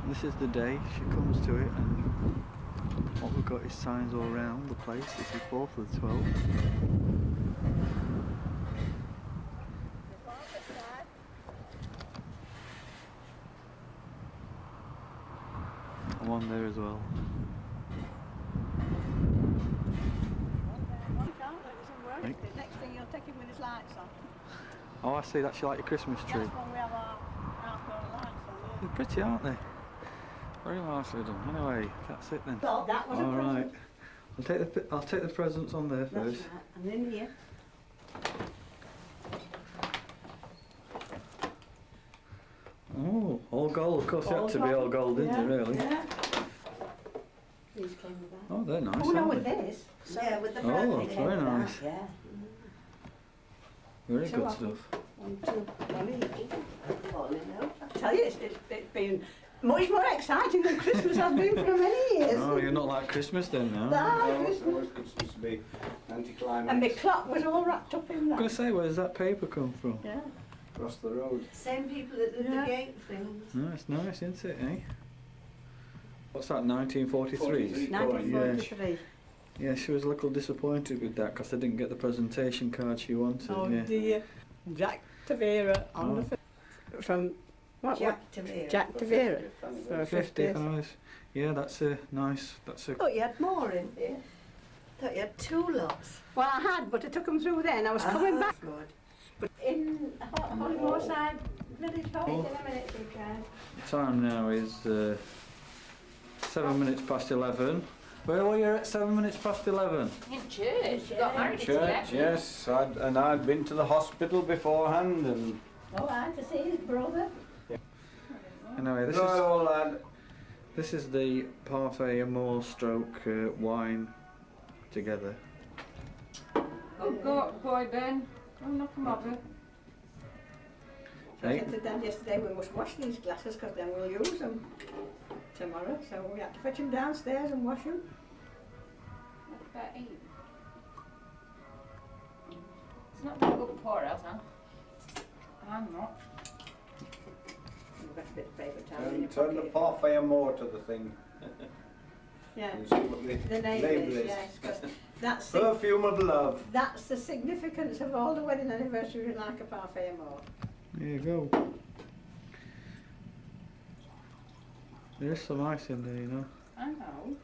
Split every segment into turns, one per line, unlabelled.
This is the day she comes to it, and what we've got is signs all around the place. This is 4th of the 12th. And one there as well. Right.
Next thing you'll take him with his lights on.
Oh, I see, that's like your Christmas tree.
That's when we have our outdoor lights on.
They're pretty, aren't they? Very nicely done. Anyway, that's it then.
So that was
all
a
right.
present.
I'll take the presents on there
That's
first.
right. And then here.
Oh, all gold. Of course, they had to be all gold, didn't they, really?
Yeah. These came with that.
Oh, they're nice,
Oh, no,
aren't
with
they?
this. So, yeah, with the
Oh,
brand
that's very nice.
Yeah.
Very
So
good
I-
stuff.
1, 2, 1, I tell you, it's been much more exciting than Christmas has been for many years.
Oh, you're not like Christmas then now?
That
It's
Christmas.
always Christmas to be anticlimax.
And my clock was all wrapped up in
I'm
that.
going to say, where does that paper come from?
Yeah.
Across the road.
Same people that did
Yeah.
the gate things.
No, it's nice, isn't it, eh? What's that, 1943?
43.
1943.
Yeah, she was a little disappointed with that because I didn't get the presentation card she wanted.
Oh
yeah.
dear. Jack Tavera on
Oh.
the from what?
Jack Tavera.
Jack Tavera for
50th
50th.
nice. Yeah, that's a nice. That's a.
Thought you had more in here. Thought you had 2 lots.
Well, I had, but I took them through then. I was coming back.
Good.
But in Hollymore Side Village Hall.
Oh.
In a minute, you can.
The time now is 7 minutes past 11. Where were you at 7 minutes past 11?
In church, you got married
Church,
together.
yes. I'd been to the hospital beforehand and...
Oh, I had to see his brother.
Anyway,
Royal lad.
this is the parfait amour stroke wine together.
Good boy, Ben. Go knock him over.
I
Hey.
said to Dad yesterday we must wash these glasses because then we'll use them tomorrow. So we had to fetch them downstairs and wash them.
What about you? It's not very good pour out, huh? I'm not.
We've got a bit of paper towel in your
Turn the
pocket.
parfait amour to the thing.
Yeah.
And see what
The name
label
is,
is.
yes, 'cause that's
Perfume of love.
that's the significance of all the wedding anniversaries like a parfait amour.
There you go. There is some ice in there, you know.
I know.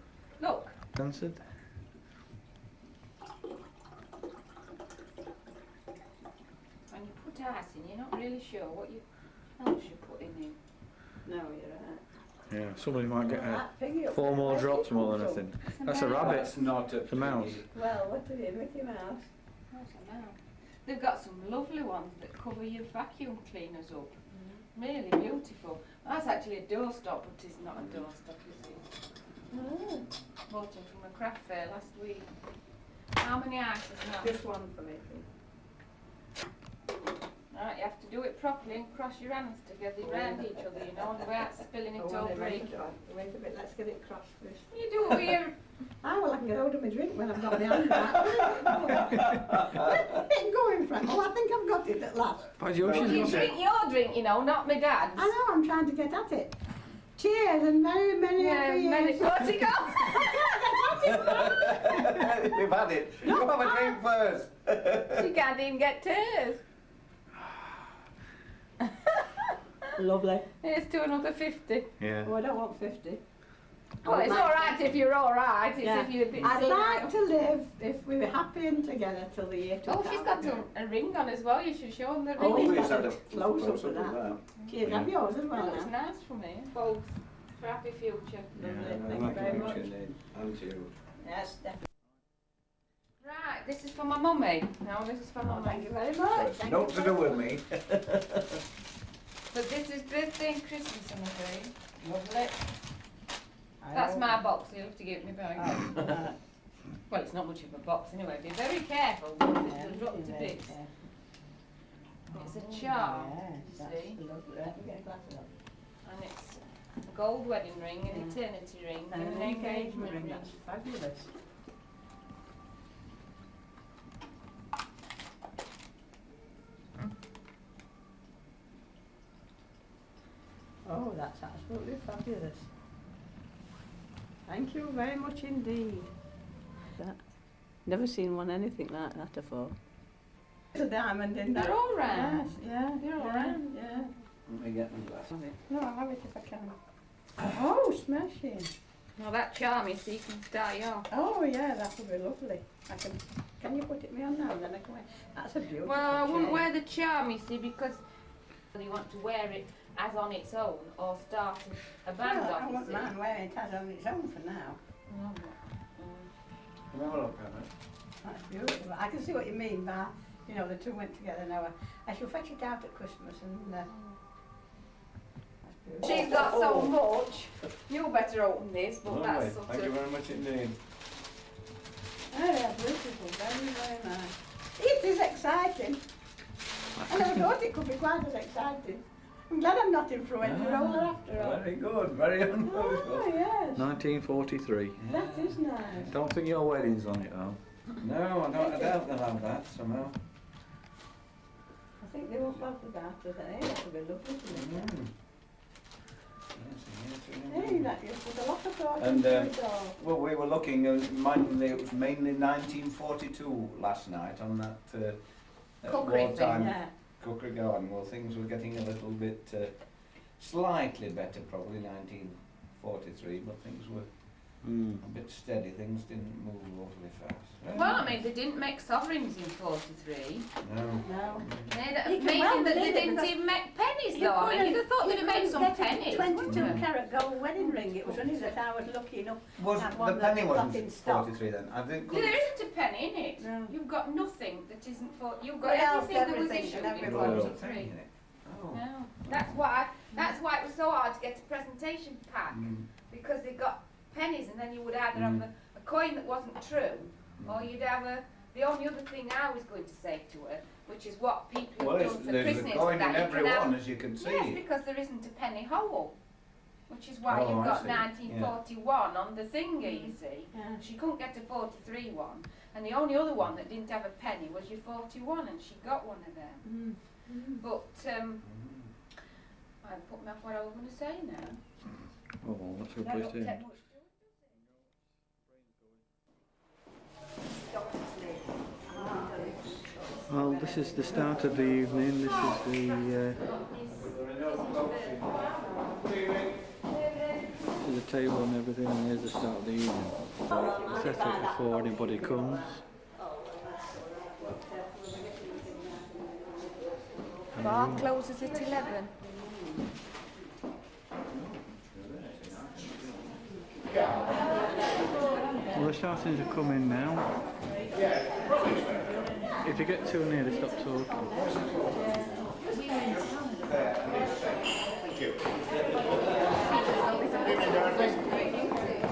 Look.
Answered.
When you put ice in, you're not really sure what else you're putting in.
No, you're right.
Yeah, somebody might get
That piggy up
4
there,
more
where's
drops
he
more
come
than
from?
anything.
It's a
That's a
mouse.
rabbit.
That's not a
It's a mouse.
Well, what did it, Mickey Mouse?
What's a mouse? They've got some lovely ones that cover your vacuum cleaners up. Really beautiful. That's actually a doorstop, but it's not a doorstop, is it?
Oh,
Bought them from a craft fair last week. How many ices now?
just one for me.
Right, you have to do it properly and cross your hands together around each other, you know, without spilling it
Oh,
all
wait a
green.
minute, wait a bit, let's get it crossed first.
You do it with your...
Ah, well, I can get hold of my drink when I've got my hand back. Where's it going, Frank? Oh, I think I've got it at last.
By George, she's
You
got
drink
it.
your drink, you know, not my dad's.
I know, I'm trying to get at it. Cheers and many, many happy years.
What's it got?
We've had it. You have a drink first.
She can't even get hers.
Lovely.
Here's to another 50.
Yeah.
Oh, I don't want 50.
Well, it's alright if you're alright, it's
Yeah.
if you're a bit
I'd
senile.
like to live if we were happy and together till the year 2000.
Oh, she's got a ring on as well, you should show them the ring.
Oh,
Always
he's got
had
a
a
close-up
close-up
of
of
that.
that.
Cheers, have yours as well
That looks
now.
nice for me. Both. For happy future.
Lovely,
I
thank you
like
very
your
much.
picture, Ned. And you.
Yes, definitely.
Right, this is for my mummy. No, this is for
Oh,
mummy.
thank you very much. Thank
Not
you
to
very
do with
much.
me.
But this is birthday and Christmas, I'm afraid. Lovely.
I
That's
hope-
my box, you'll have to give it me back.
Oh,
Well, it's not much of a box anyway. Be very careful because
yeah,
it'll drop to
very
bits.
careful.
It's a charm,
Yes,
you
that's
see.
lovely. Let me get a glass of that.
And it's a gold wedding ring, an
Yeah.
eternity ring,
And
and
an
an engagement ring.
That's fabulous. Oh, that's absolutely fabulous. Thank you very much indeed. Never seen one anything like that before. It's a diamond in there.
They're all round.
Yes, yeah.
They're all
yeah,
round.
Yeah.
Let me get my glass.
No, I'll have it if I can. Oh, smashing.
Well, that charming so you can start you off.
Oh, yeah, that would be lovely. Can you put it me on now? Then I can wear. That's a beautiful
Well, I wouldn't
chain.
wear the charm, you see, because you want to wear it as on its own or start a band
Well,
off,
I
you
won't
see.
mind wearing it as on its own for now.
Can I have a look at it?
That's beautiful. I can see what you mean by, you know, the two went together now. I shall fetch it out at Christmas and that's beautiful.
She's got so much. You better open this, but
Lovely.
that's sort
Thank you
of...
very much indeed.
Oh, yeah, beautiful. Very, very nice. It is exciting. I never thought it could be quite as exciting. I'm glad I'm not influential older after all.
Very good, very unusual.
Oh, yes.
1943.
That is nice.
Don't think your wedding's on it though.
No, I doubt they'll have that somehow.
I think they won't bother about it. That would be lovely to look at. Hey, that you put a lot of thought
And,
into it all.
Well, we were looking, it was mainly 1942 last night on that
Cookery thing,
wartime
Yeah.
cookery garden. Well, things were getting a little bit, slightly better probably 1943, but things were a bit steady. Things didn't move awfully fast.
Well, I mean, they didn't make sovereigns in 43.
No.
No.
They
You can well
that they
believe it,
didn't
because
even make pennies,
You
though. I mean,
couldn't-
you'd have thought they'd have made
couldn't
some
get a
pennies.
22
wouldn't you?
carat gold wedding ring. It was only that I was lucky enough to
Was
have
the
one that
penny
got
wasn't
in stock.
43 then? I think.
Yeah, there isn't a penny in it.
No.
You've got nothing that isn't for. You've got
Well,
everything that was
everything
issued
and
in
everyone.
There was a
43.
penny in it. Oh.
No, that's why it was so hard to get a presentation pack, because they got pennies, and then you would either have a coin that wasn't true, or you'd have the only other thing I was going to say to her, which is what people
Well,
have done for
there's a
Christmas,
coin in
that you
every
can have-
one, as you can see.
Yes, because there isn't a penny hole, which is why
Oh,
you've
I
got
see.
1941 on the thingy, you see.
Yeah.
She couldn't get a 43 one, and the only other one that didn't have a penny was your 41, and she got one of them. But I put me off what I was going to say now.
Oh, well, that's a good
No,
place
don't
to
take much
Well, this is the start of the evening. This is the table and everything, and here's the start of the evening. Set up before anybody comes.
Bar closes at 11.
Well, they're starting to come in now. If you get too near, they stop talking.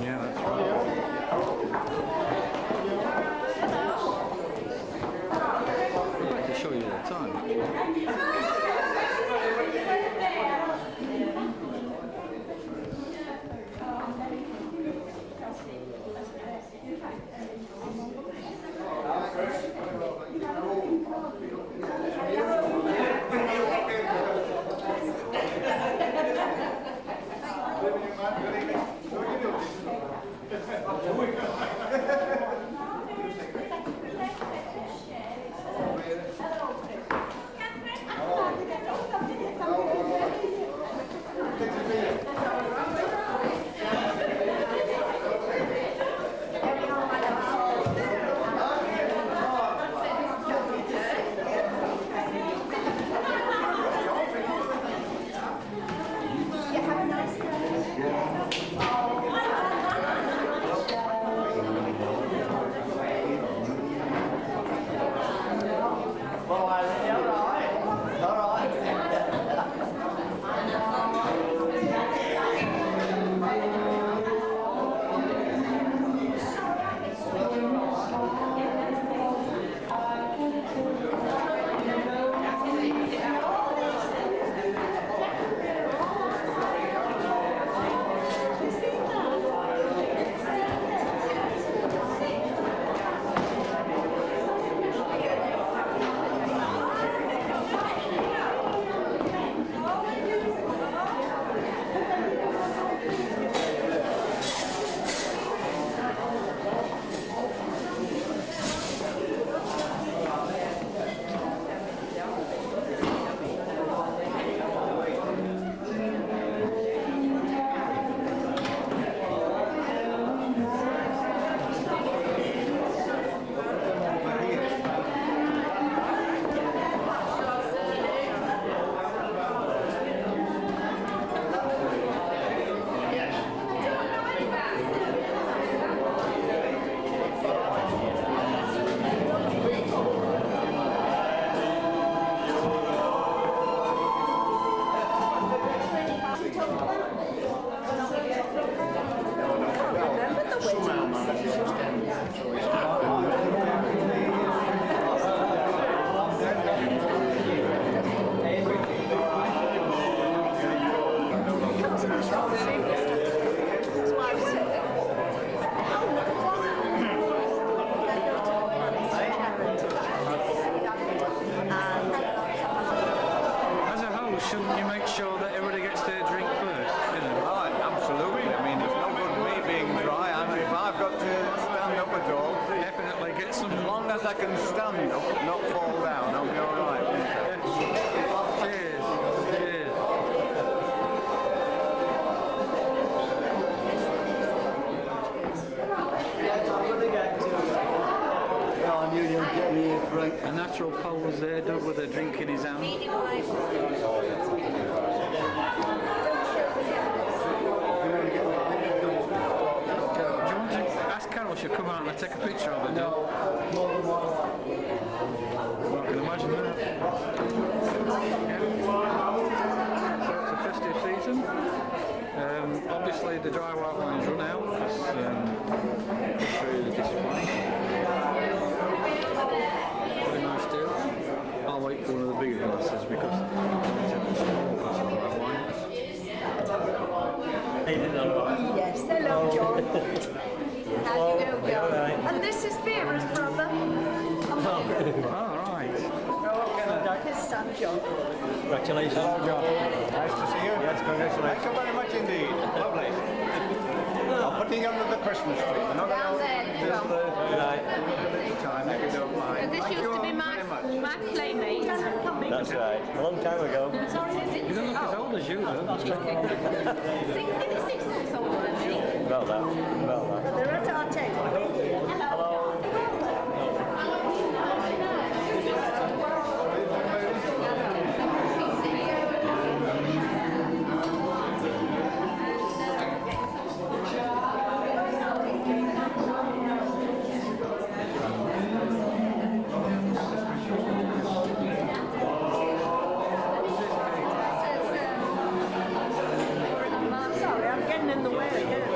Yeah, that's right. I'd like to show you the time, actually.
make sure that everybody gets their drink first, you know.
Right, absolutely. I mean, it's no good me being dry, and if I've got to stand up at all,
Definitely get some.
as long as I can stand up, not fall down, I'll be all right.
Cheers. Cheers. A natural pose there, Doug, with a drink in his hand. Do you want to ask Carol she'll come out and take a picture of it, Doug? I can imagine that. So it's a festive season. Obviously the dry white wine's run out. I'll show you the display. Very nice deal. I'll wait for one of the bigger glasses because I don't take the small glass of white wine.
Yes, hello, John. How do you go, John? And this is Vera's brother.
All right.
His son, John.
Congratulations.
Hello, John. Nice to see you. Yes, congratulations. Thank you very much indeed. Lovely. I'm putting under the Christmas tree. We're not
Down
going
there, John.
time, if you don't mind.
This
Thank
used
you
to be
all
my
very much.
playmate.
That's right. A long time ago.
You don't look as old as you, though.
6 months older than me.
About that. About that.
They're at our table. Sorry, I'm getting in the way again.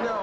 No.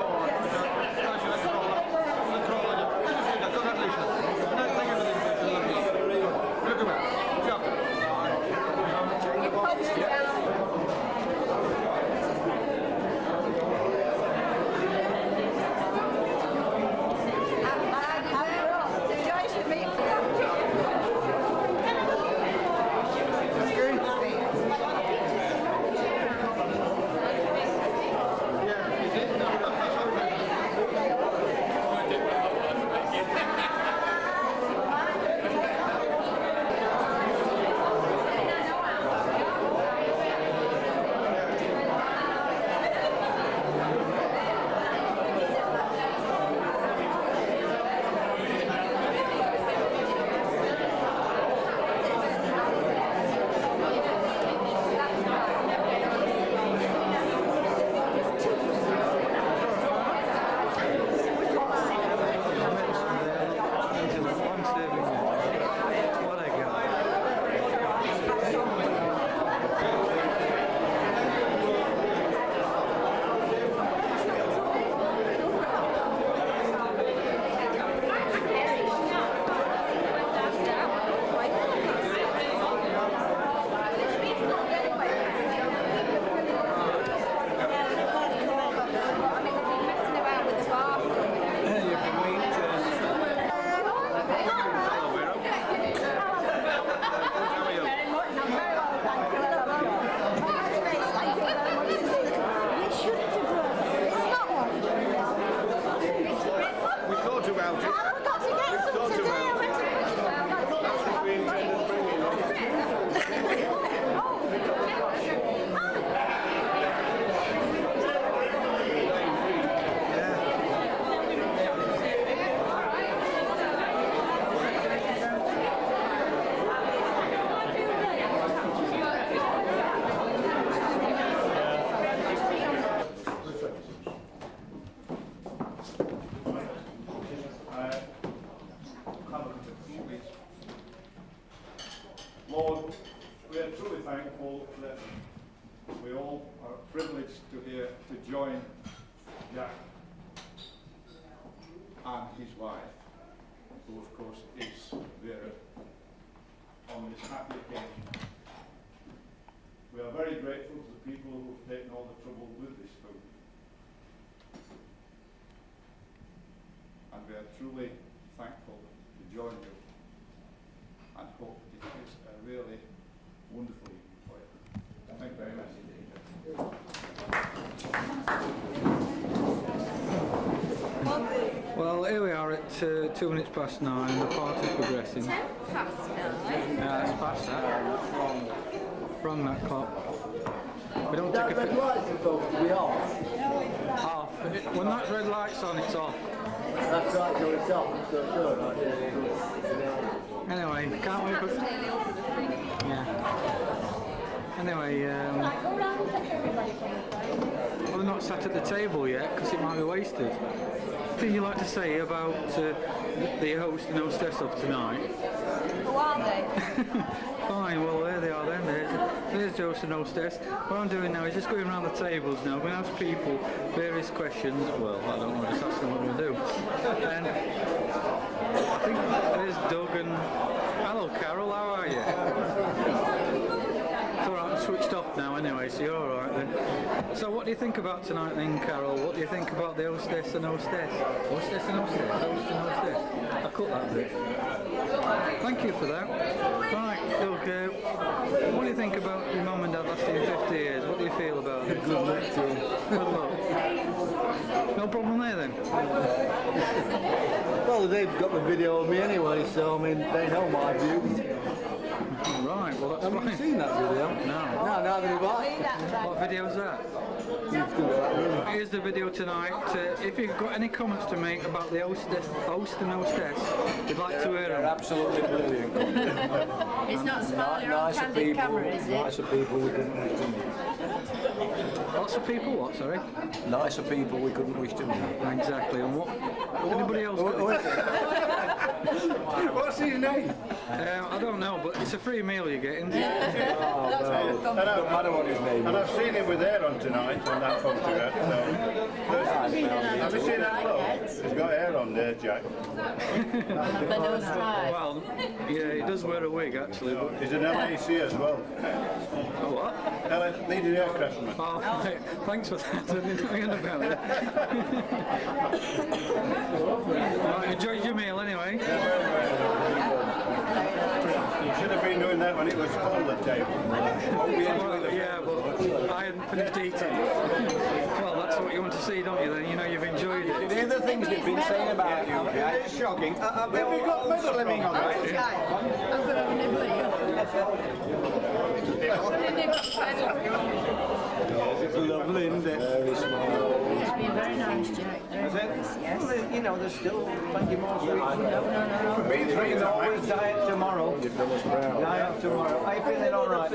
taken all the trouble with this food. And we are truly thankful to join you and hope that it is a really wonderful evening for you. Thank you very much indeed.
Well, here we are at 2 minutes past 9 and the party's progressing.
10 past 9.
Yeah, it's past that. Wrong that clock. We don't take a
red light's supposed to be off.
off. When that red light's on, it's off.
That's right, so it's off. So it's all right.
Anyway, can't we put... Yeah. Anyway,
Go round and take everybody from the front.
we're not sat at the table yet because it might be wasted. Anything you'd like to say about the host and hostess of tonight?
Who are they?
Fine, well there they are then. There's the host and hostess. What I'm doing now is just going around the tables now. I'm going to ask people various questions. Well, I don't know, just ask them what we're going to do. And I think there's Doug and... Hello Carol, how are you? It's alright, I'm switched off now anyway, so you're alright then. So what do you think about tonight then, Carol? What do you think about the hostess and hostess? Hostess and hostess? Host and hostess? I cut that bit. Thank you for that. Right, Doug, what do you think about your mum and dad lasting 50 years? What do you feel about it?
Good luck to you.
Good luck. No problem there then?
Well, they've got the video of me anyway, so I mean, they know my views.
Right, well that's
Haven't you
fine.
seen that video?
No.
No, neither have I.
What video's that?
You've still got that, really.
Here's the video tonight. If you've got any comments to make about the host and hostess, we'd like to hear
They're
them.
absolutely brilliant.
It's not smiling on
Nicer
candid
people,
camera, is it?
nicer people we couldn't wish to meet.
Lots of people, what, sorry?
Nicer people we couldn't wish to meet.
Exactly, and what? Anybody else got
What's his name?
I don't know, but it's a free meal you're getting.
Don't matter what his name
And
is.
I've seen him with hair on tonight on that photograph. So. Have you seen that look? He's got hair on there, Jack.
Well, yeah, he does wear a wig actually, but...
He's an LAC as well.
What?
Leading aircraftman.
Oh, right. Thanks for that. I didn't know about that. Right, enjoyed your meal anyway.
You should have been doing that when it was full at table.
Well, yeah, but I hadn't finished eating. Well, that's what you want to see, don't you? Then you know you've enjoyed it.
The other things they've been saying about you, Jack.
It's shocking. Have we got slimming on that? It's lovely, isn't it?
Very small.
It's been very nice, Jack.
Is it?
Yes.
Well, you know, there's still plenty more sweets.
No.
Me three
You can always
times.
diet tomorrow.
You've done us proud.
Diet tomorrow. Are you feeling all right?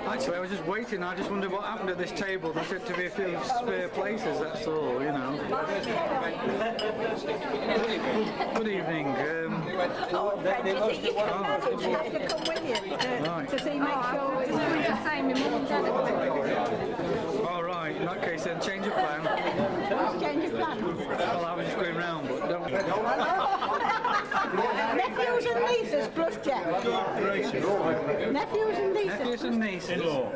Actually, I was just waiting. I just wondered what happened at this table. There said to be a few spare places. That's all, you know. Good evening.
They must have to come with you
Right.
to see, make sure it's the same. My mum and dad are coming.
All right. In that case, then change of plan.
Change your plan.
Well, I was just going round, but don't.
Nephews and nieces plus Jack. Nephews and nieces.
Nephews and nieces.
In-law.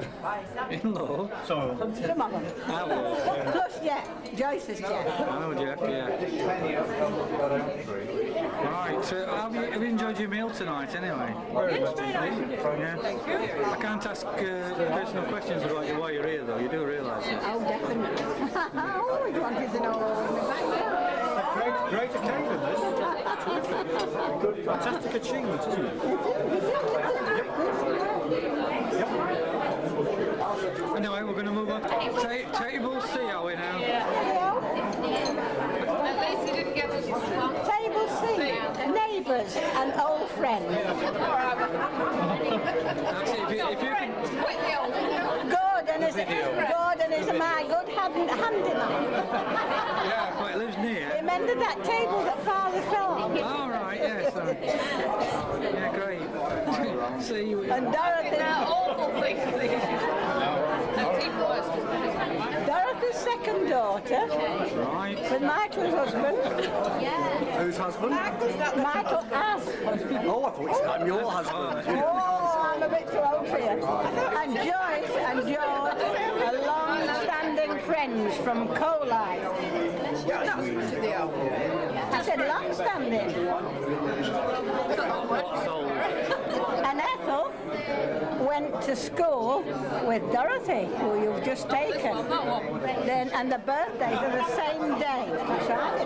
In-law.
So,
Some of them.
Hello.
Plus Jack. Joyce's Jack.
I know, Jeff, yeah. Right, have you enjoyed your meal tonight anyway? Yeah. I can't ask personal questions about you while you're here though, you do realise it.
Oh, definitely. I always wanted to know all in the background.
great occasion, this. Fantastic achievement, isn't it?
Anyway, we're going to move on. Table C, are we now?
At least you didn't get what you want.
Table C, neighbours and old friends.
That's it. If you can...
Gordon is my good handyman.
Yeah, but it lives near.
He mended that table that Father fell on.
All right, yes. Yeah, great. See you.
And
Awful things.
Dorothy's second daughter
Right.
with Michael's husband.
Who's
whose husband?
Michael Ass.
Oh, I thought you said I'm your husband.
Oh, I'm a bit too old for you. And Joyce and George are long-standing friends from Colite. I said long-standing. And Ethel went to school with Dorothy, who you've just taken. And the birthdays are the same day. That's right.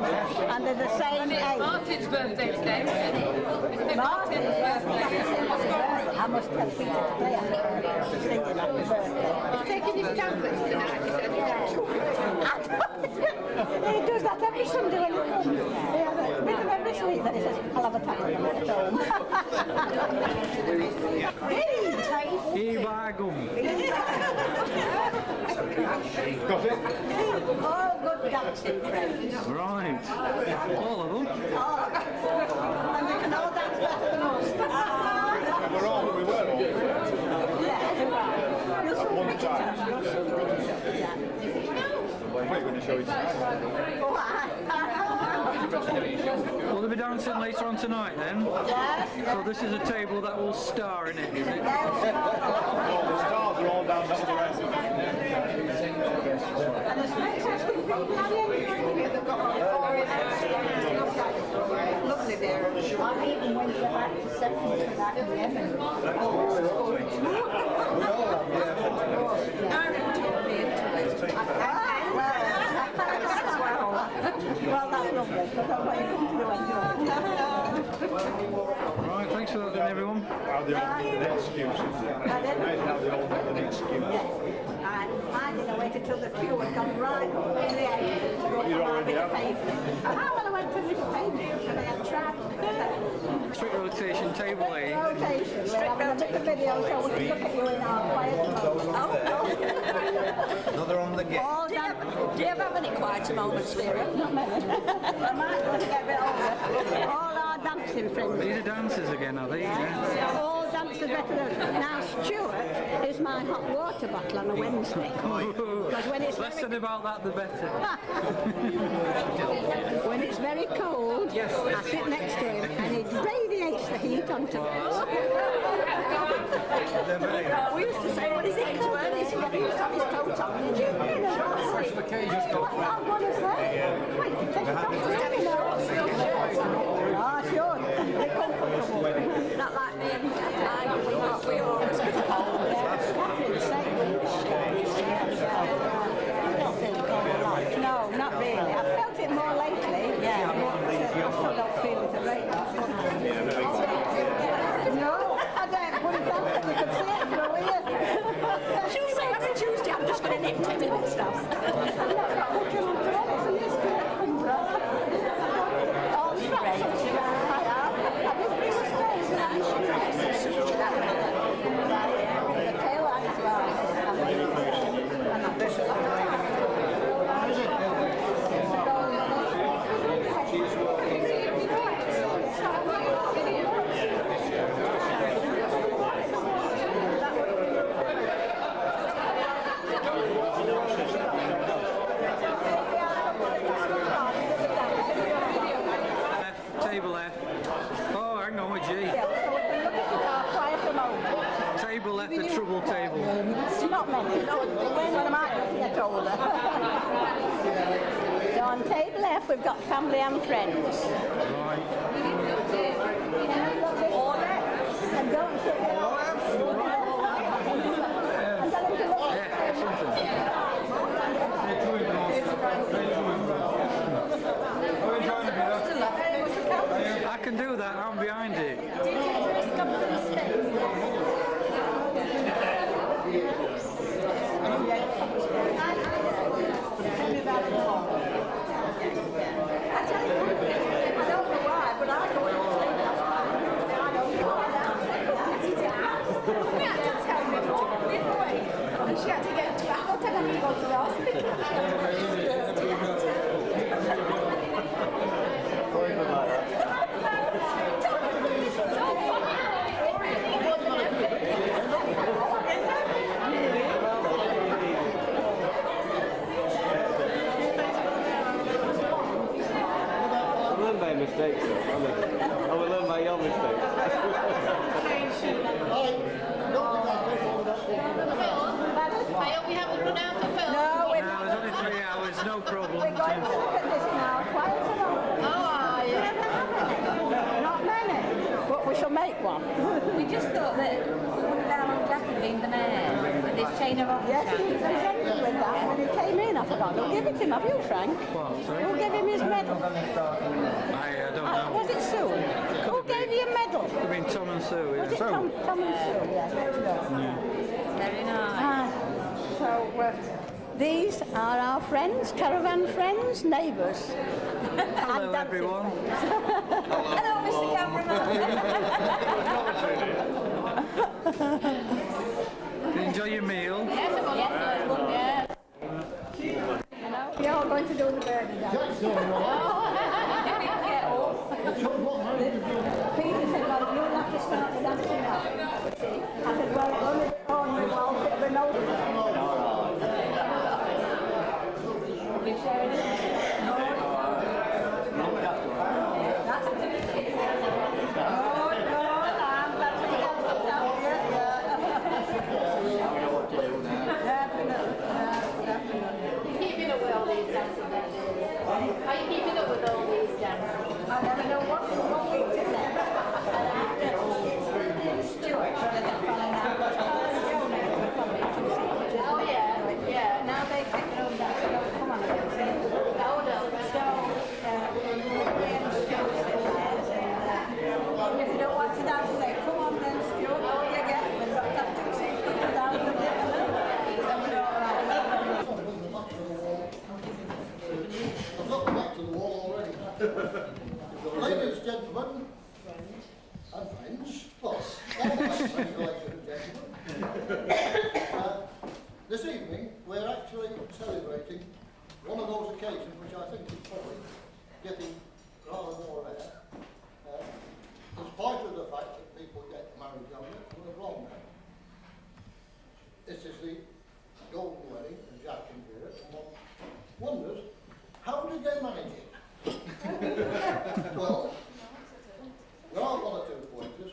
And they're the same age.
Martin's birthday today.
Martin's birthday. I must have Peter to play at it. Singing happy birthday.
He's taking his tablets tonight, he said.
He does that every Sunday when he comes. He has a bit of every sweet that he says, I'll have a tablet when I get home.
E-bagum.
Got it?
All good dancing friends.
Right. All of them.
And they can all dance better than us.
We were all. At one time. I'm going to show you tonight.
Will they be dancing later on tonight then? So this is a table that will star in it, is it?
All the stars are all down that other end.
And there's fantastic people at the end. Lovely there. I even went back to second to that in Yemen. Well, that's lovely, because that's what you come to do when
Right, thanks for that then everyone.
How they all need an excuse. Amazing how they all need an excuse.
I didn't wait until the queue had gone right up to the end to go
You'd
for my
already
bit of
have.
pavement. And I went to little pavement because I had travel.
Strict rotation, table A.
Rotation. We're having a bit of video so we can look at you in our quiet mode.
Another on the game.
All
Do you ever have any quiet moments, Vera?
Not many. I might want to get a bit older. All our dancing friends.
These are dancers again, are they? Yeah.
All dancers better than. Now Stuart is my hot water bottle on a Wednesday. Because when it's
Less
very,
said about that, the better.
when it's very cold, I sit next to him and he radiates the heat onto me.
We used to say, what is it cold?
He's got his coat on. I'm going to say, wait, take it off. Ah, sure. They're comfortable.
Not like me and Dad. We always get cold.
No, not really. I've felt it more lately. Yeah. I still don't feel it a great deal. No, I don't put it down so you can see it through here.
She'll say every Tuesday, I'm just going to nip to and stuff.
Table F. Oh, hang on with G. Table F, the trouble table.
Not many. When I might get older. So on table F we've got family and friends.
Right.
And don't forget. And tell them to look.
Yeah, something. I can do that, I'm behind it.
And she had to get into the hotel and go to the hospital.
mistakes, though. I will learn my own mistakes.
I hope we haven't run out of film.
No, we're
No,
not.
there's only 3 hours, no problem.
We're going to look at this now. Quiet enough.
Oh, are you?
Not many, but we shall make one.
We just thought that wouldn't our old Jack had been the mayor with this chain of office.
Yes, he presented with that when he came in. I forgot. Who gave it him? Have you, Frank?
What, sorry?
Who gave him his medal?
I don't know.
Was it Sue? Who gave you a medal?
Could have been Tom and Sue,
Was it
yeah.
Tom and Sue? Yes.
Very nice.
So these are our friends, caravan friends, neighbours.
Hello, everyone.
Hello, Mr. Cameraman.
Did you enjoy your meal?
Yes, it was. Yes.
You're all going to do the birdie dance. Peter said, well, you'll have to start the dancing now. I said, well, only well, bit of a nose. We sharing it? That's it. Oh, no, I'm glad to get it out here. Definitely.
You're keeping up with all these dances then? Are you keeping up with all these dances?
I never know what week to next. And after Stuart,
Oh yeah, yeah.
now they take their own dance. They don't come on the dance.
Oh no.
So, if you don't want to dance, say, come on then, Stuart, all you get. We've got to have 2 seconds to dance with it.
I've got back to the wall already. Ladies, gentlemen, and friends, well, ladies and gentlemen, this evening we're actually celebrating one of those occasions which I think is probably getting rather more rare, in spite of the fact that people get married younger and live longer. This is the golden wedding of Jack and Vera, and one wonders, how did they manage it? Well, there are 1 or 2 pointers.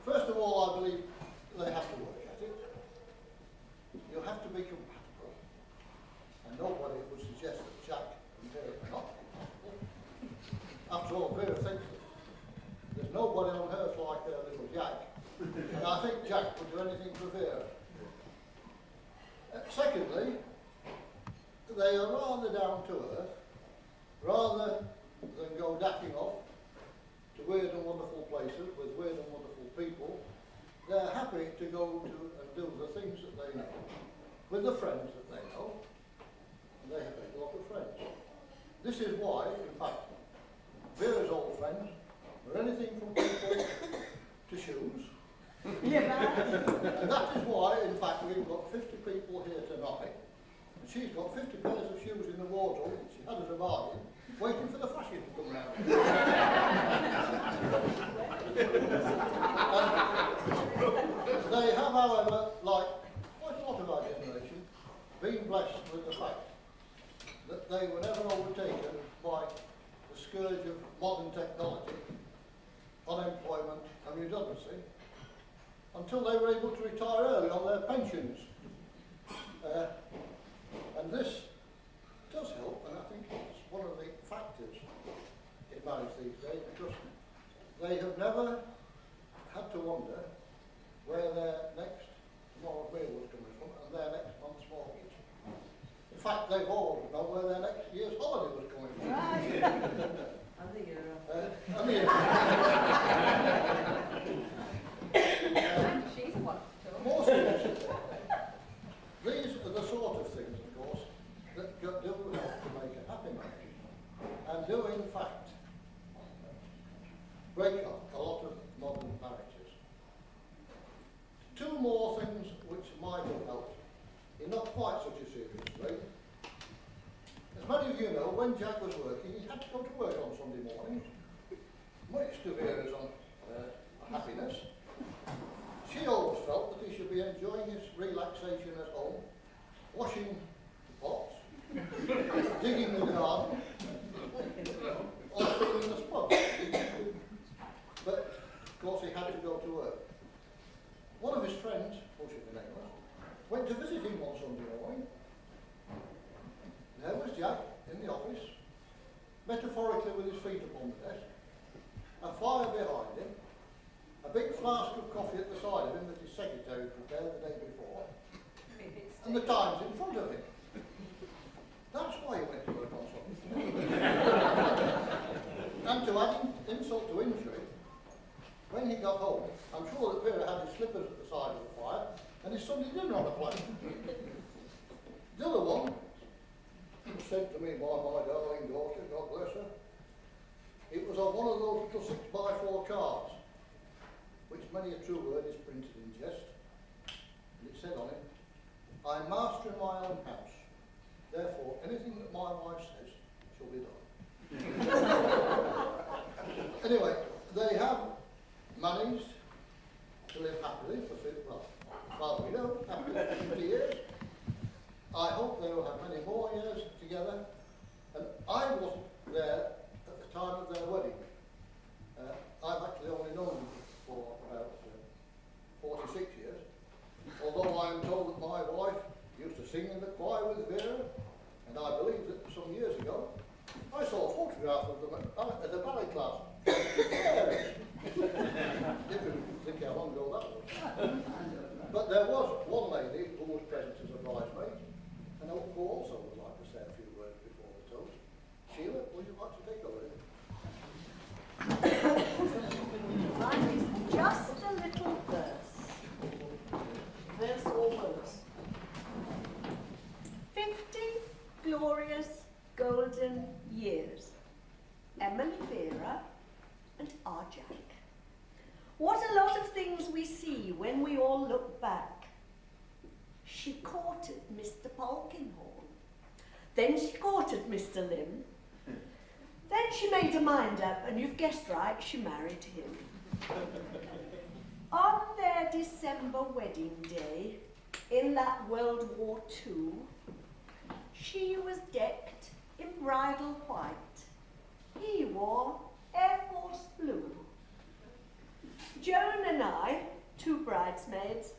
First of all, I believe they have to work at it. You have to be compatible. And nobody would suggest that Jack and Vera are not compatible. After all, Vera thinks that there's nobody on earth like their little Jack. And I think Jack would do anything for Vera. Secondly, they are rather down to earth. Rather than go dacking off to weird and wonderful places with weird and wonderful people, they're happy to go to and do the things that they know, with the friends that they know, and they have a lot of friends. This is why, in fact, Vera's old friends were anything from people to shoes. And that is why, in fact, we've got 50 people here tonight, and she's got 50 pairs of shoes in the wardrobe that she had as a bargain, waiting for the fashion to come round. They have, however, like quite a lot of our generation, been blessed with the fact that they were never overtaken by the scourge of modern technology, unemployment and redundancy, until they were able to retire early on their pensions. And this does help, and I think it's one of the factors in marriage these days, because they have never had to wonder where their next tomorrow's meal was coming from and their next month's mortgage. In fact, they've all known where their next year's holiday was coming from. More seriously, these are the sort of things, of course, that do help to make a happy marriage, and do in fact break up a lot of modern marriages. 2 more things which might have helped in not quite such a serious way. As many of you know, when Jack was working, he had to go to work on Sunday mornings, much to Vera's happiness. She always felt that he should be enjoying his relaxation at home, washing the pots, digging the garden, or filling the spud. went to visit him one Sunday morning. There was Jack in the office, metaphorically with his feet upon the desk, a fire behind him, a big flask of coffee at the side of him that his secretary prepared the day before, and the Times in front of him. That's why he went to work on Sunday. And to add insult to injury, when he got home, I'm sure that Vera had his slippers at the side of the fire and his Sunday dinner on a plate. The other one said to me by my darling daughter, God bless her, it was on one of those little 6x4 cards, which many a true word is printed in jest, and it said on it, I'm master in my own house, therefore anything that my wife says shall be done. Anyway, they have managed to live happily for 50, well, as far as we know, happily for 50 years. I hope they will have many more years together. And I wasn't there at the time of their wedding. I've actually only known them for about 46 years. Although I am told that my wife used to sing in the choir with Vera, and I believe that some years ago I saw a photograph of them at a ballet class. Yes. If you think how long ago that was. But there was one lady who was present as a bridesmaid, and who also would like to say a few words before the toast. Sheila, would you like to take over?
Mine is just a little verse. Verse or verse. 50 glorious golden years. Emily Vera and our Jack. What a lot of things we see when we all look back. She courted Mr. Polkinghorne. Then she courted Mr. Lim. Then she made her mind up, and you've guessed right, she married him. On their December wedding day, in that World War II, she was decked in bridal white. He wore Air Force blue. Joan and I, two bridesmaids,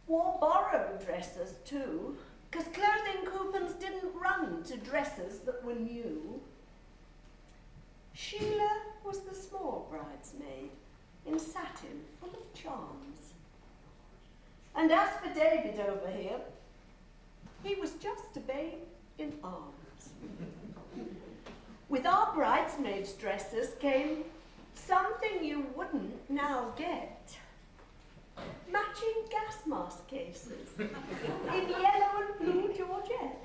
wore borrowed dresses too, because clothing coupons didn't run to dresses that were new. Sheila was the small bridesmaid in satin full of charms. And as for David over here, he was just a babe in arms. With our bridesmaids' dresses came something you wouldn't now get. Matching gas mask cases in yellow and blue Georgette.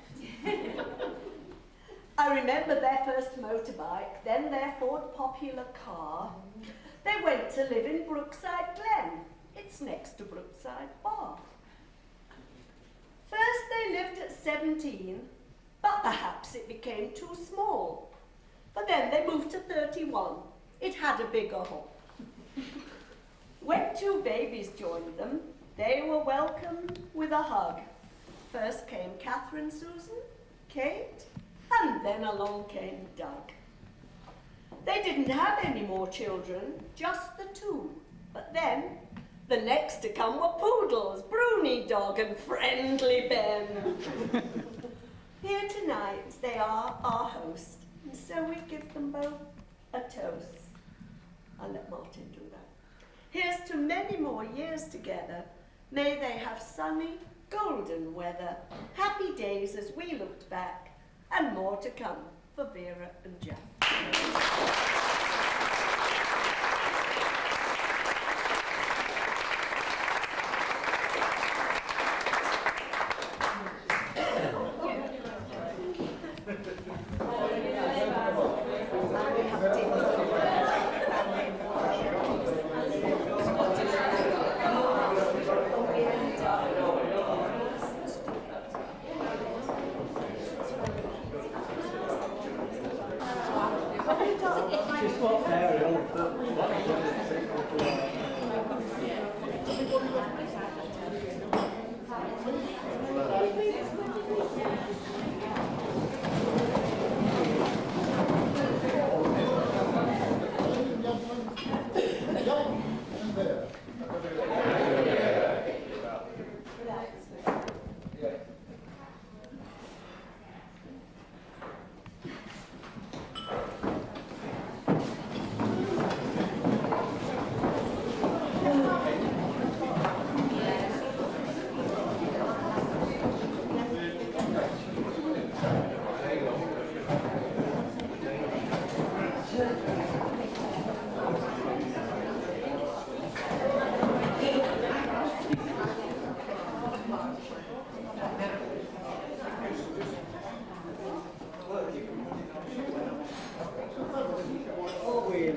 I remember their first motorbike, then their Ford Popular car. They went to live in Brookside Glen. It's next to Brookside Bar. First they lived at 17, but perhaps it became too small. But then they moved to 31. It had a bigger home. When two babies joined them, they were welcomed with a hug. First came Catherine Susan, Kate, and then along came Doug. They didn't have any more children, just the two. But then, the next to come were Poodles, Bruni Dog and Friendly Ben. Here tonight, they are our host, and so we give them both a toast. I'll let Martin do that. Here's to many more years together. May they have sunny, golden weather, happy days as we looked back, and more to come for Vera and Jack.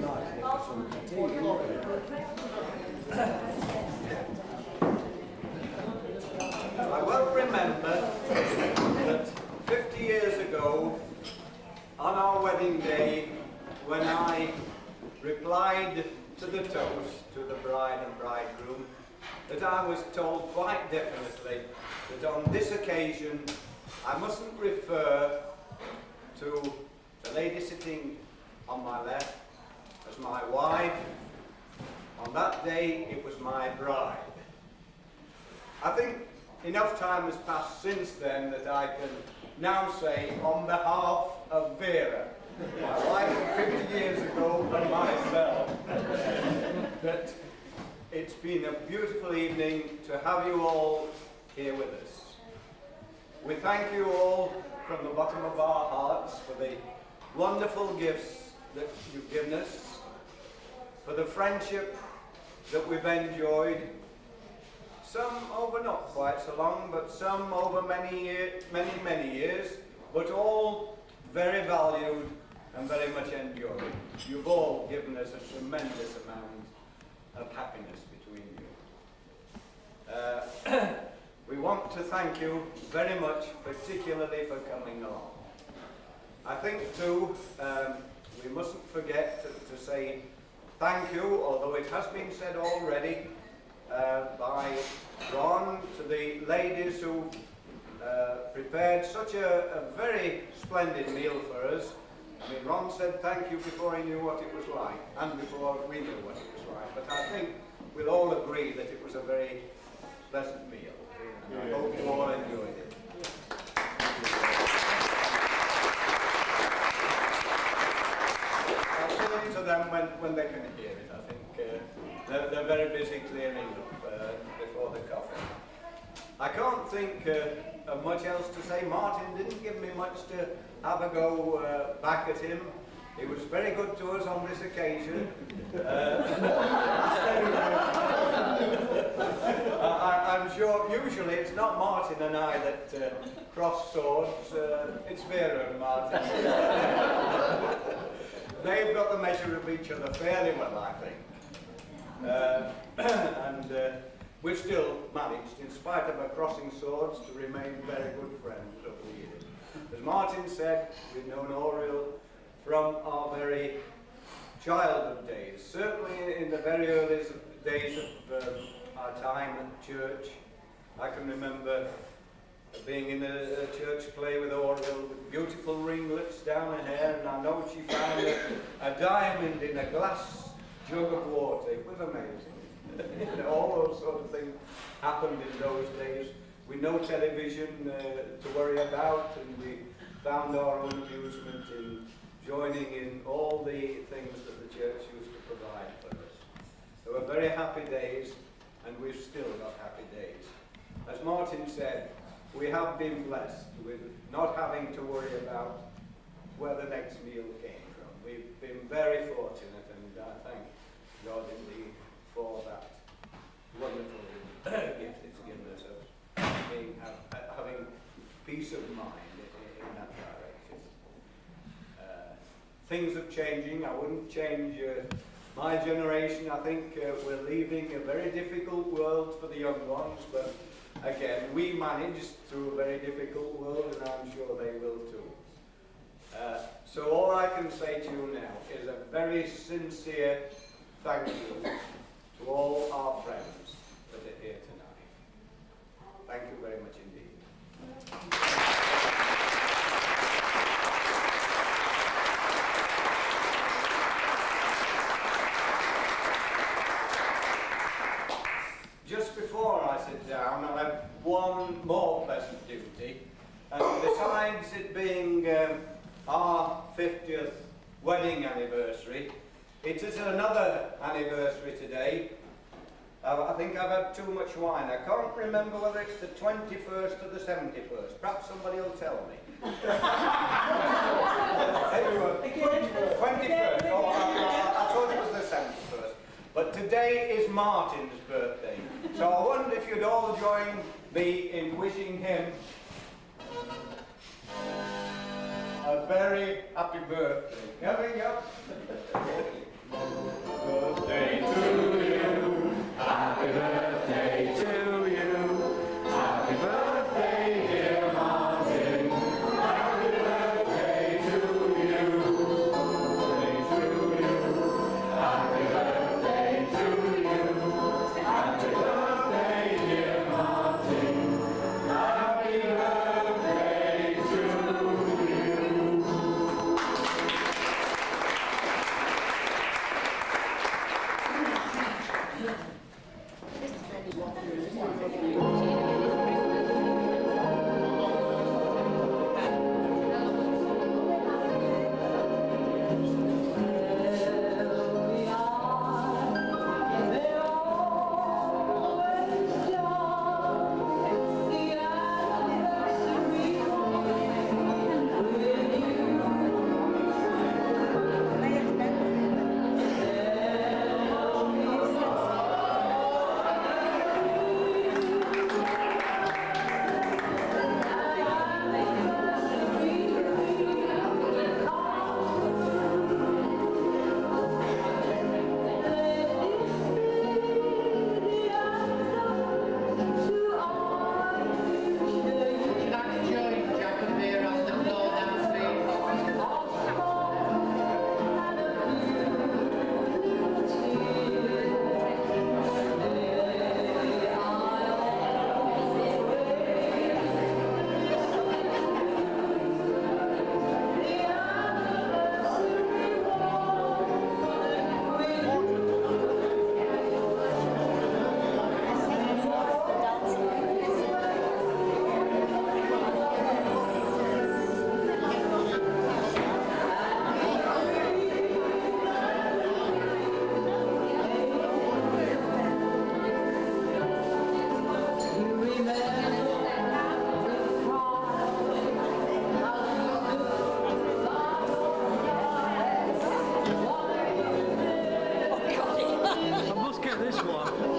I well remember that 50 years ago, on our wedding day, when I replied to the toast to the bride and bridegroom, that I was told quite definitely that on this occasion I mustn't refer to the lady sitting on my left as my wife. On that day it was my bride. I think enough time has passed since then that I can now say on behalf of Vera, my wife of 50 years ago, and myself, that it's been a beautiful evening to have you all here with us. We thank you all from the bottom of our hearts for the wonderful gifts that you've given us, for the friendship that we've enjoyed, some over not quite so long, but some over many years, but all very valued and very much enjoyed. You've all given us a tremendous amount of happiness between you. We want to thank you very much, particularly for coming along. I think too, we mustn't forget to say thank you, although it has been said already by Ron, to the ladies who prepared such a very splendid meal for us. I mean, Ron said thank you before he knew what it was like, and before we knew what it was like. But I think we'll all agree that it was a very pleasant meal. And I hope you all enjoyed it. I'll say it to them when they can hear it. I think they're very busy clearing up before the coffee. I can't think of much else to say. Martin didn't give me much to have a go back at him. He was very good to us on this occasion. I'm sure usually it's not Martin and I that cross swords, it's Vera and Martin. They've got the measure of each other fairly well, I think. And we've still managed, in spite of our crossing swords, to remain very good friends over the years. As Martin said, we've known Oriel from our very childhood days, certainly in the very early days of our time at church. I can remember being in a church play with Oriel with beautiful ringlets down her hair, and I know she found a diamond in a glass jug of water. It was amazing. All those sort of things happened in those days. With no television to worry about, and we found our own amusement in joining in all the things that the church used to provide for us. They were very happy days, and we've still got happy days. As Martin said, we have been blessed with not having to worry about where the next meal came from. We've been very fortunate, and I thank God indeed for that wonderful gift it's given us of having peace of mind in that direction. Things are changing. I wouldn't change my generation. I think we're leaving a very difficult world for the young ones, but again, we managed through a very difficult world, and I'm sure they will too. So all I can say to you now is a very sincere thank you to all our friends that are here tonight. Thank you very much indeed. Just before I sit down, I have one more pleasant duty, and besides it being our 50th wedding anniversary, it is another anniversary today. I think I've had too much wine. I can't remember whether it's the 21st or the 71st. Perhaps somebody will tell me. 21st. Oh, I thought it was the 71st. But today is Martin's birthday. So I wonder if you'd all join me in wishing him a very happy birthday. Coming up.
last one.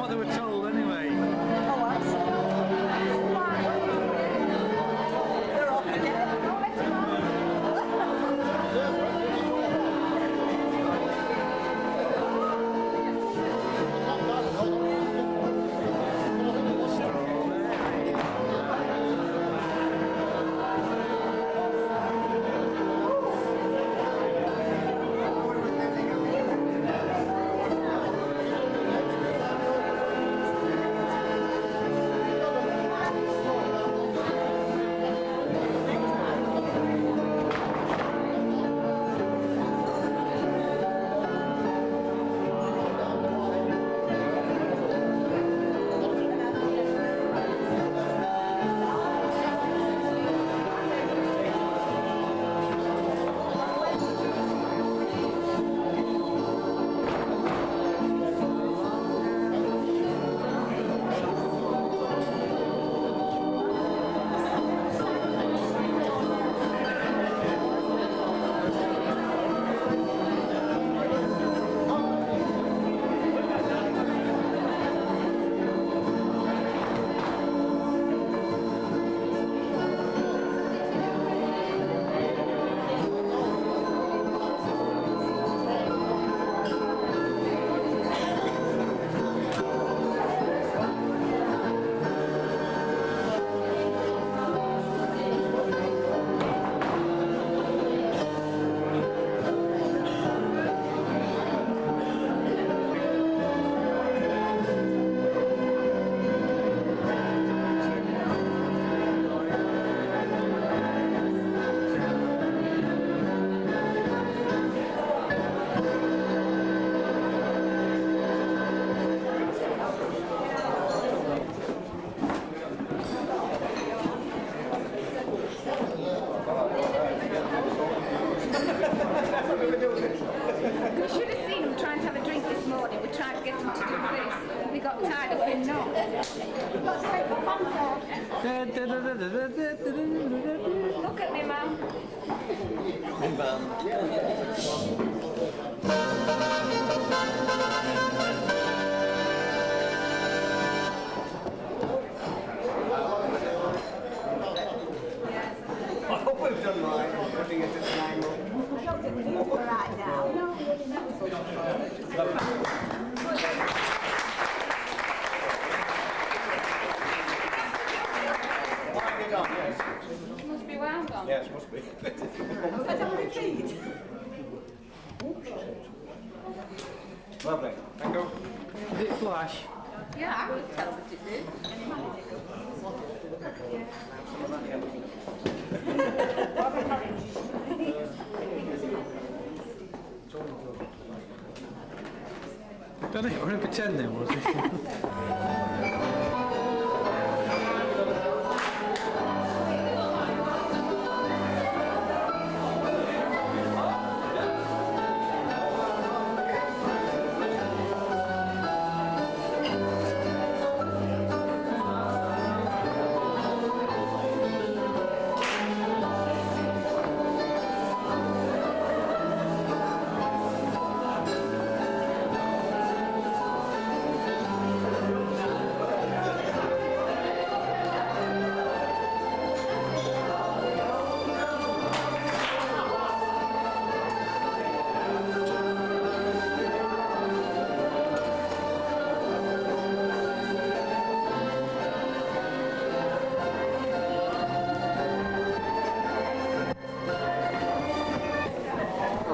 what they were told anyway.
Oh, I see. Why? They're off again. Oh, let's
We should have seen them trying to have a drink this morning. We tried to get them to do this. We got tired of him not. Look at me, Mum.
I hope we've done right, putting it at an angle.
I don't think we need to go right now.
Wind it on, yes.
Must be wound on.
Yes, must be.
Let's have a repeat.
Lovely. Thank you.
Did it flash?
Yeah, I could tell that it did.
Don't it? We're pretending, was it?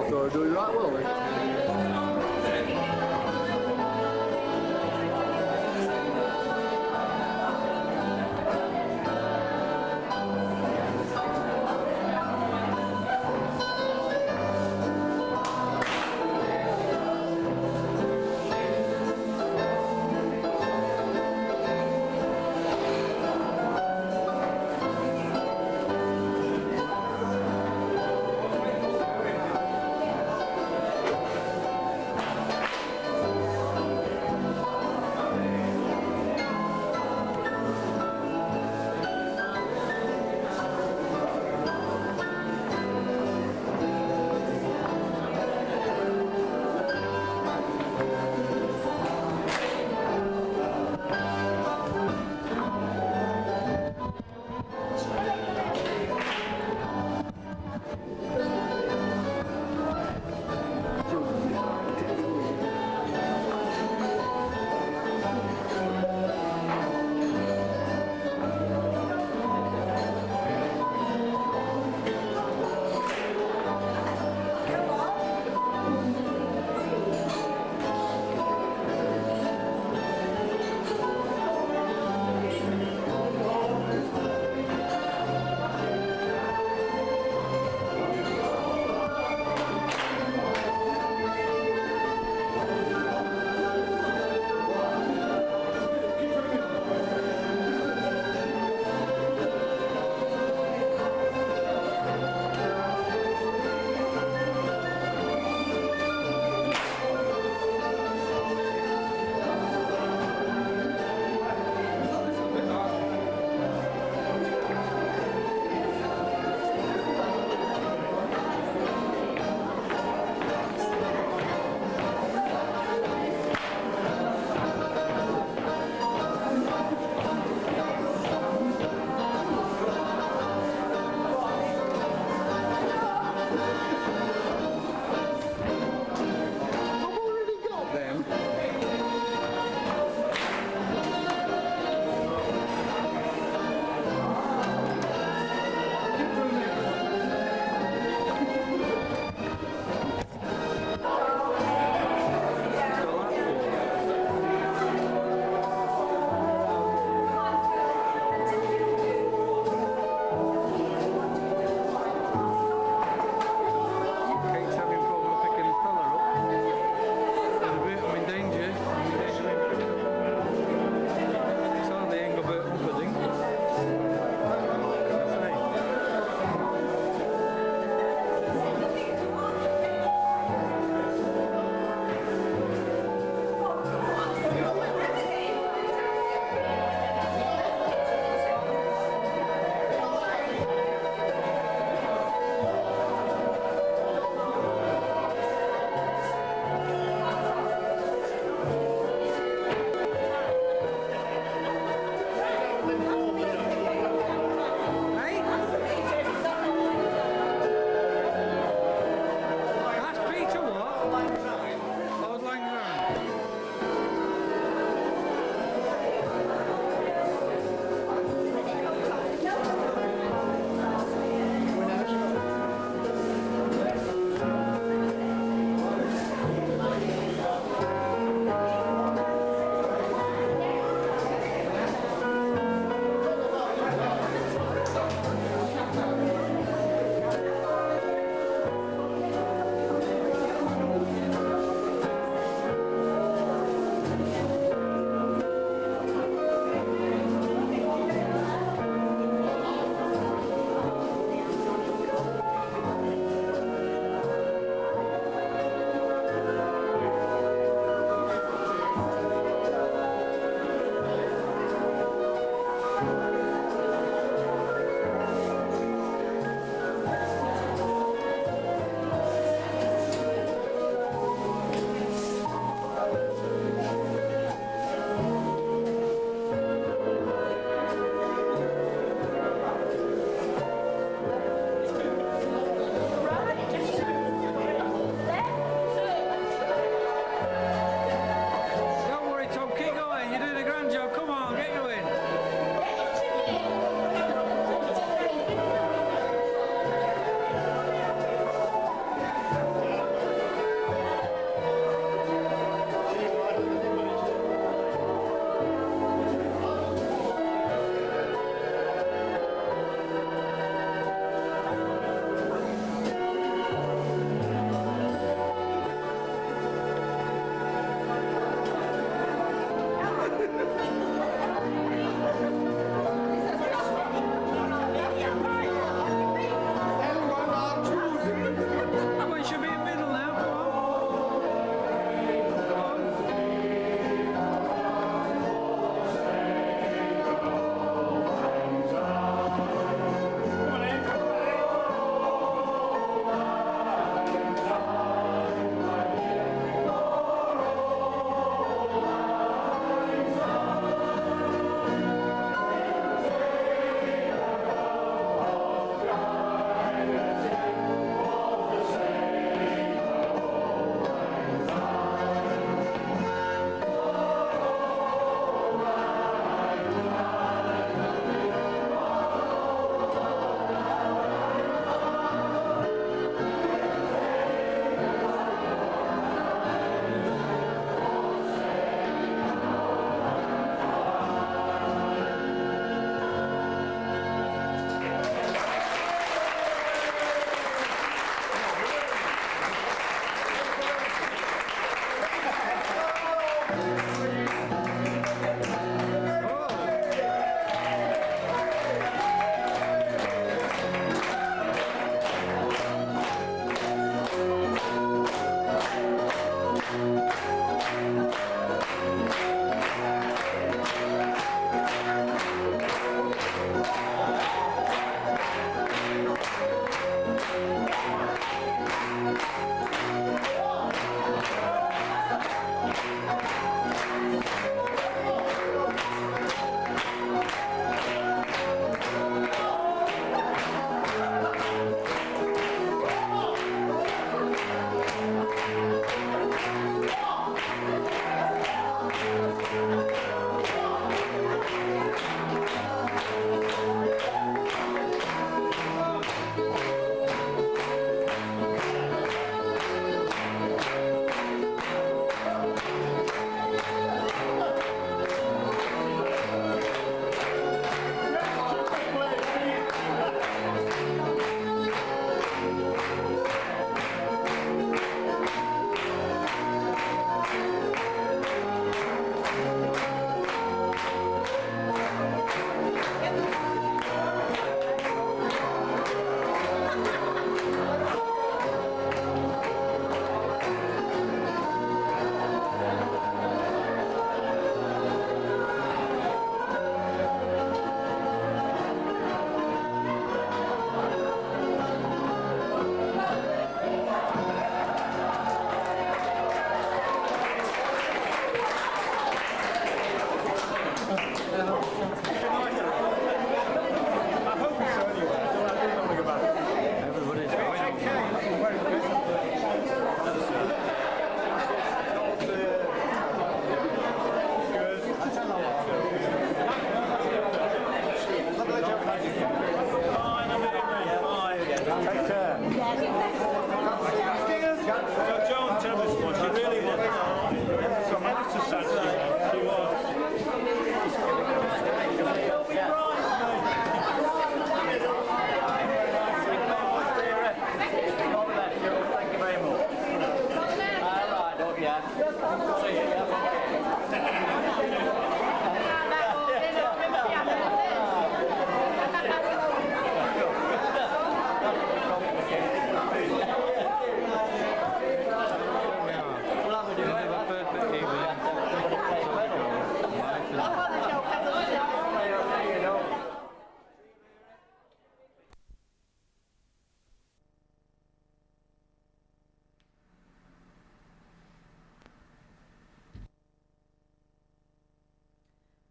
So we're doing right well then.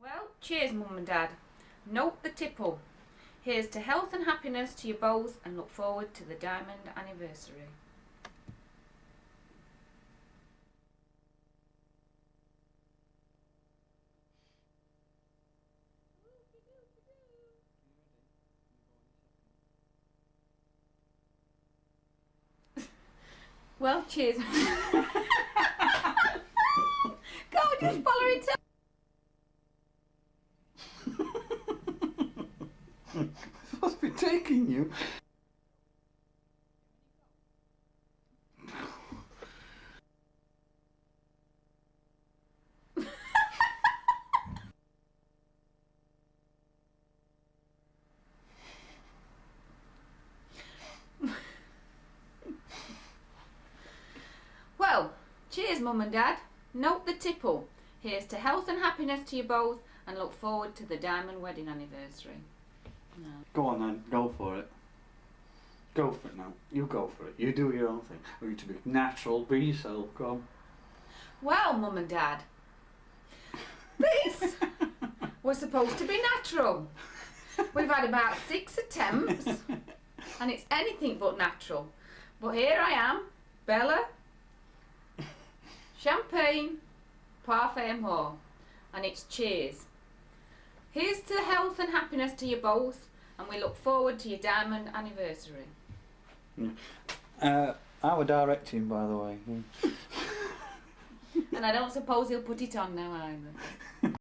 Well, cheers, Mum and Dad. Note the tipple. Here's to health and happiness to you both, and look forward to the diamond anniversary. Well, cheers. Go, just follow it up.
What's been taking you?
Well, cheers, Mum and Dad. Note the tipple. Here's to health and happiness to you both, and look forward to the diamond wedding anniversary. No.
Go on then, go for it. Go for it now. You go for it. You do your own thing. I want you to be natural, be yourself. Go on.
Well, Mum and Dad, this was supposed to be natural. We've had about 6 attempts, and it's anything but natural. But here I am, Bella, champagne, parfait and more, and it's cheers. Here's to health and happiness to you both, and we look forward to your diamond anniversary.
Our directing, by the way.
And I don't suppose he'll put it on now either.